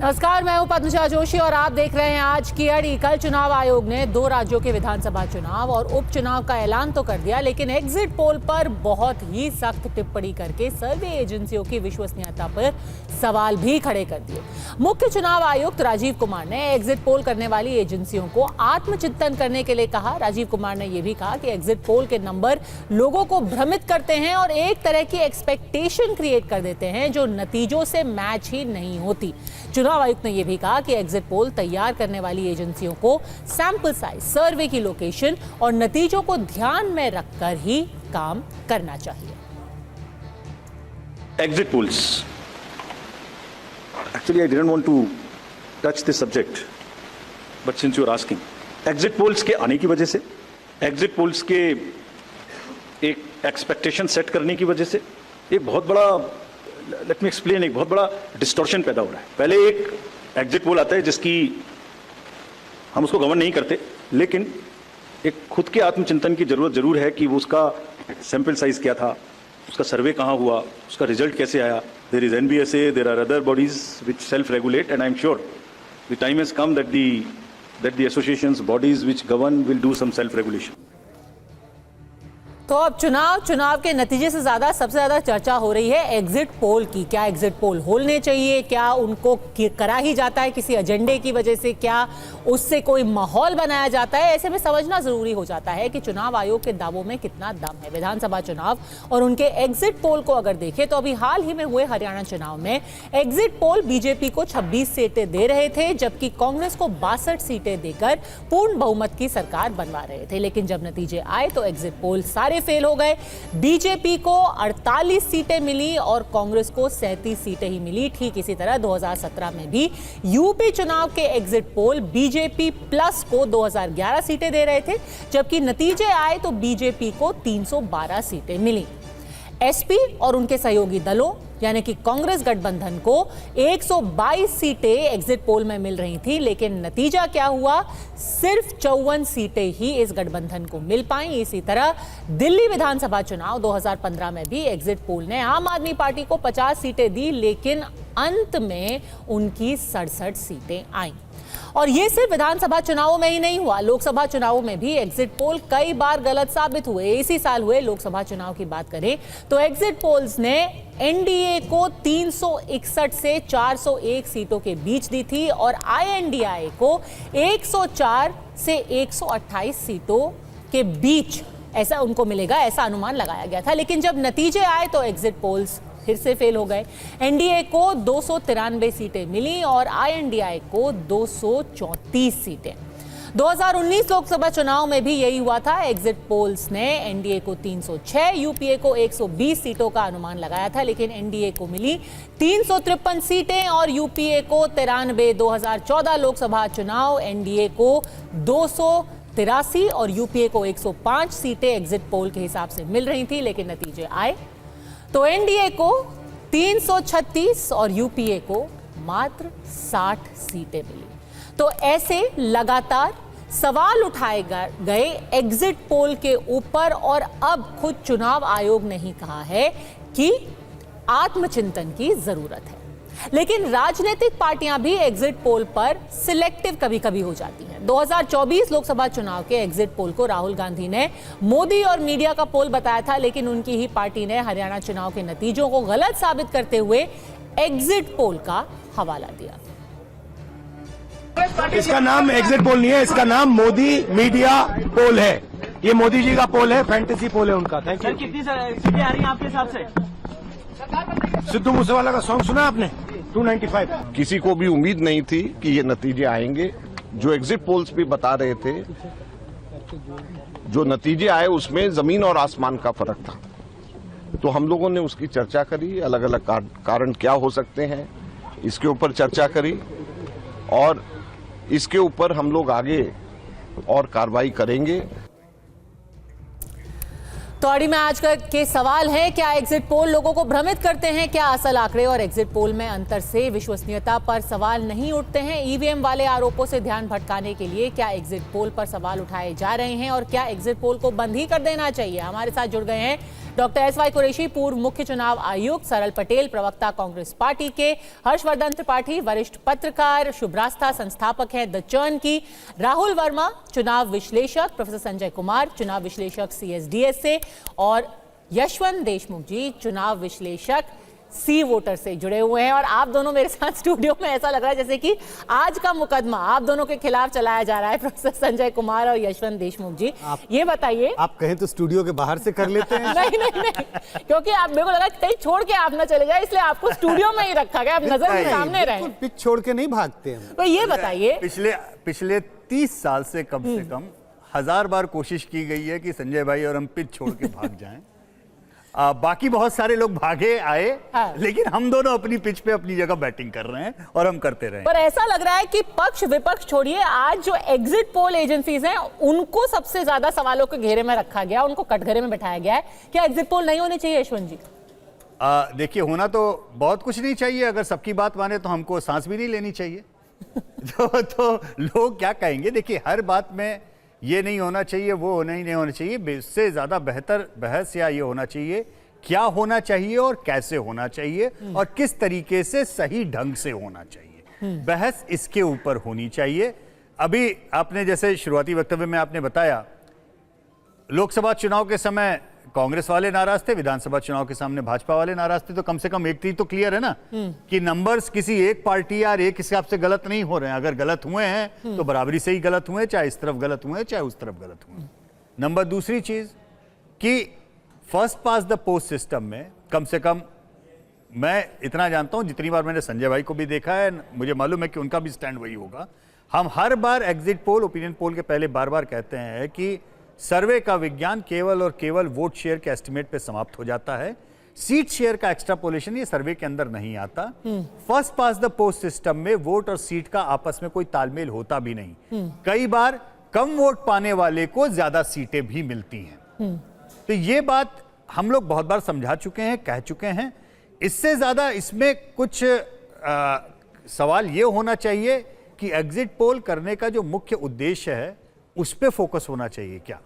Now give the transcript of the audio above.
नमस्कार, मैं हूं पद्मजा जोशी और आप देख रहे हैं आज की अड़ी। कल चुनाव आयोग ने 2 राज्यों के विधानसभा चुनाव और उपचुनाव का ऐलान तो कर दिया, लेकिन एग्जिट पोल पर बहुत ही सख्त टिप्पणी करके सर्वे एजेंसियों की विश्वसनीयता पर सवाल भी खड़े कर दिए। मुख्य चुनाव आयुक्त राजीव कुमार ने एग्जिट पोल करने वाली एजेंसियों को आत्मचिंतन करने के लिए कहा। राजीव कुमार ने यह भी कहा कि एग्जिट पोल के नंबर लोगों को भ्रमित करते हैं और एक तरह की एक्सपेक्टेशन क्रिएट कर देते हैं जो नतीजों से मैच ही नहीं होती। चुनाव आयुक्त ने यह भी कहा कि एग्जिट पोल तैयार करने वाली एजेंसियों को सैंपल साइज, सर्वे की लोकेशन और नतीजों को ध्यान में रखकर ही काम करना चाहिए। Exit polls. Actually, I didn't want to touch this subject, but since you are asking, exit polls के आने की वजह से, exit polls के एक expectation set करने की वजह से एक बहुत बड़ा, let me explain, एक बहुत बड़ा distortion पैदा हो रहा है। पहले एक exit poll आता है जिसकी हम उसको गवर्न नहीं करते, लेकिन एक खुद के आत्मचिंतन की जरूरत जरूर है कि वो उसका सैंपल साइज क्या था, उसका सर्वे कहाँ हुआ, उसका रिजल्ट कैसे आया। There is NBSA, there are other bodies which self regulate, and I am sure the time has come that the associations, bodies which govern will do some self regulation. तो अब चुनाव के नतीजे से ज्यादा सबसे ज्यादा चर्चा हो रही है एग्जिट पोल की। क्या एग्जिट पोल होने चाहिए? क्या उनको करा ही जाता है किसी एजेंडे की वजह से? क्या उससे कोई माहौल बनाया जाता है? ऐसे में समझना जरूरी हो जाता है कि चुनाव आयोग के दावों में कितना दम है। विधानसभा चुनाव और उनके एग्जिट पोल को अगर देखें तो अभी हाल ही में हुए हरियाणा चुनाव में एग्जिट पोल बीजेपी को 26 सीटें दे रहे थे, जबकि कांग्रेस को 62 सीटें देकर पूर्ण बहुमत की सरकार बनवा रहे थे। लेकिन जब नतीजे आए तो एग्जिट पोल सारे फेल हो गए। बीजेपी को 48 सीटें मिली और कांग्रेस को 37 सीटें ही मिली। ठीक इसी तरह 2017 में भी यूपी चुनाव के एग्जिट पोल बीजेपी प्लस को 2011 सीटें दे रहे थे, जबकि नतीजे आए तो बीजेपी को 312 सीटें मिली। एसपी और उनके सहयोगी दलों यानी कि कांग्रेस गठबंधन को 122 सीटें एग्जिट पोल में मिल रही थी, लेकिन नतीजा क्या हुआ? सिर्फ 54 सीटें ही इस गठबंधन को मिल पाई। इसी तरह दिल्ली विधानसभा चुनाव 2015 में भी एग्जिट पोल ने आम आदमी पार्टी को 50 सीटें दी, लेकिन अंत में उनकी 67 सीटें आईं। और ये सिर्फ विधानसभा चुनावों में ही नहीं हुआ, लोकसभा चुनावों में भी एग्जिट पोल कई बार गलत साबित हुए। इसी साल हुए लोकसभा चुनाव की बात करें तो एग्जिट पोल्स ने एनडीए को 361 से 401 सीटों के बीच दी थी और आईएनडीआई को 104 से 128 सीटों के बीच ऐसा उनको मिलेगा, ऐसा अनुमान लगाया गया था। लेकिन जब नतीजे आए तो एग्जिट पोल्स फिर से फेल हो गए। एनडीए को 293 सीटें मिली और आईएनडीआई को 234 सीटें। 2019 लोकसभा चुनाव में भी यही हुआ था। एग्जिट पोल्स ने एनडीए को 306, यूपीए को 120 सीटों का अनुमान लगाया था, लेकिन एनडीए को मिली 353 सीटें और यूपीए को 93। 2014 लोकसभा चुनाव एनडीए को 283 और यूपीए को 105 सीटें एग्जिट पोल के हिसाब से मिल रही थी, लेकिन नतीजे आए तो एनडीए को 336 और यूपीए को मात्र 60 सीटें मिली। तो ऐसे लगातार सवाल उठाए गए एग्जिट पोल के ऊपर और अब खुद चुनाव आयोग ने ही कहा है कि आत्मचिंतन की जरूरत है। लेकिन राजनीतिक पार्टियां भी एग्जिट पोल पर सिलेक्टिव कभी कभी हो जाती हैं। 2024 लोकसभा चुनाव के एग्जिट पोल को राहुल गांधी ने मोदी और मीडिया का पोल बताया था, लेकिन उनकी ही पार्टी ने हरियाणा चुनाव के नतीजों को गलत साबित करते हुए एग्जिट पोल का हवाला दिया। इसका नाम एग्जिट पोल नहीं है, इसका नाम मोदी मीडिया पोल है। ये मोदी जी का पोल है, फैंटेसी पोल है उनका। Thank you. कितनी सीटें आ रही हैं आपके हिसाब से? सिद्धू मूसेवाला का सॉन्ग सुना आपने? 295। किसी को भी उम्मीद नहीं थी कि ये नतीजे आएंगे। जो एग्जिट पोल्स भी बता रहे थे, जो नतीजे आए उसमें जमीन और आसमान का फर्क था। तो हम लोगों ने उसकी चर्चा करी, अलग अलग कारण क्या हो सकते हैं इसके ऊपर चर्चा करी और इसके ऊपर हम लोग आगे और कार्रवाई करेंगे। तो अड़ी में आज के सवाल है, क्या एग्जिट पोल लोगों को भ्रमित करते हैं? क्या असल आंकड़े और एग्जिट पोल में अंतर से विश्वसनीयता पर सवाल नहीं उठते हैं? ईवीएम वाले आरोपों से ध्यान भटकाने के लिए क्या एग्जिट पोल पर सवाल उठाए जा रहे हैं और क्या एग्जिट पोल को बंद ही कर देना चाहिए? हमारे साथ जुड़ गए हैं डॉक्टर एस.वाई. कुरैशी, पूर्व मुख्य चुनाव आयुक्त, सरल पटेल, प्रवक्ता कांग्रेस पार्टी के, हर्षवर्धन त्रिपाठी, वरिष्ठ पत्रकार, शुभ्रास्था संस्थापक हैं द चर्न की, राहुल वर्मा, चुनाव विश्लेषक, प्रोफेसर संजय कुमार, चुनाव विश्लेषक CSDS से, और यशवंत देशमुख जी, चुनाव विश्लेषक सी वोटर से जुड़े हुए हैं। और आप दोनों मेरे साथ स्टूडियो में, ऐसा लग रहा है जैसे कि आज का मुकदमा आप दोनों के खिलाफ चलाया जा रहा है, प्रोफेसर संजय कुमार और यशवंत देशमुख जी। ये बताइए, आप कहें तो स्टूडियो के बाहर से कर लेते हैं। नहीं, क्योंकि आप, मेरे को लगा कहीं छोड़ के आप ना चले जाए, इसलिए आपको स्टूडियो में ही रखा गया, आप नजर के सामने रहे। पिच छोड़ के नहीं भागते हैं। तो ये बताइए, पिछले 30 साल से कम 1000 बार कोशिश की गई है कि संजय भाई और हम पिच छोड़ के भाग जाएं। बाकी बहुत सारे लोग भागे आए, हाँ। लेकिन हम दोनों अपनी पिच पे अपनी जगह बैटिंग कर रहे हैं और हम करते रहे। पर ऐसा लग रहा है कि पक्ष विपक्ष छोड़िए, आज जो एग्जिट पोल एजेंसीज हैं उनको सबसे ज्यादा सवालों के घेरे में रखा गया, उनको कटघरे में बैठाया गया है। क्या एग्जिट पोल नहीं होने चाहिए यशवंत जी? देखिए, होना तो बहुत कुछ नहीं चाहिए। अगर सबकी बात माने तो हमको सांस भी नहीं लेनी चाहिए। तो लोग क्या कहेंगे? देखिए, हर बात में ये नहीं होना चाहिए, वो नहीं होना चाहिए। इससे ज्यादा बेहतर बहस या ये होना चाहिए क्या होना चाहिए और कैसे होना चाहिए और किस तरीके से सही ढंग से होना चाहिए। बहस इसके ऊपर होनी चाहिए। अभी आपने जैसे शुरुआती वक्तव्य में आपने बताया, लोकसभा चुनाव के समय कांग्रेस वाले नाराज थे, विधानसभा चुनाव के सामने भाजपा वाले नाराज थे। तो कम से कम एक चीज तो क्लियर है ना कि नंबर्स किसी एक पार्टी या एक हिसाब से गलत नहीं हो रहे हैं। अगर गलत हुए हैं तो बराबरी से ही गलत हुए, चाहे इस तरफ गलत हुए चाहे उस तरफ गलत हुए। नंबर दूसरी चीज कि first pass the post system में कम से कम मैं इतना जानता हूं, जितनी बार मैंने संजय भाई को भी देखा है, मुझे मालूम है कि उनका भी स्टैंड वही होगा। हम हर बार एग्जिट पोल, ओपिनियन पोल के पहले बार बार कहते हैं कि सर्वे का विज्ञान केवल और केवल वोट शेयर के एस्टिमेट पे समाप्त हो जाता है। सीट शेयर का एक्स्ट्रापोलेशन ये सर्वे के अंदर नहीं आता। First pass the post system में वोट और सीट का आपस में कोई तालमेल होता भी नहीं। कई बार कम वोट पाने वाले को ज्यादा सीटें भी मिलती हैं। तो ये बात हम लोग बहुत बार समझा चुके हैं, कह चुके हैं। इससे ज्यादा इसमें कुछ सवाल ये होना चाहिए कि एग्जिट पोल करने का जो मुख्य उद्देश्य है उस पे फोकस होना चाहिए क्या?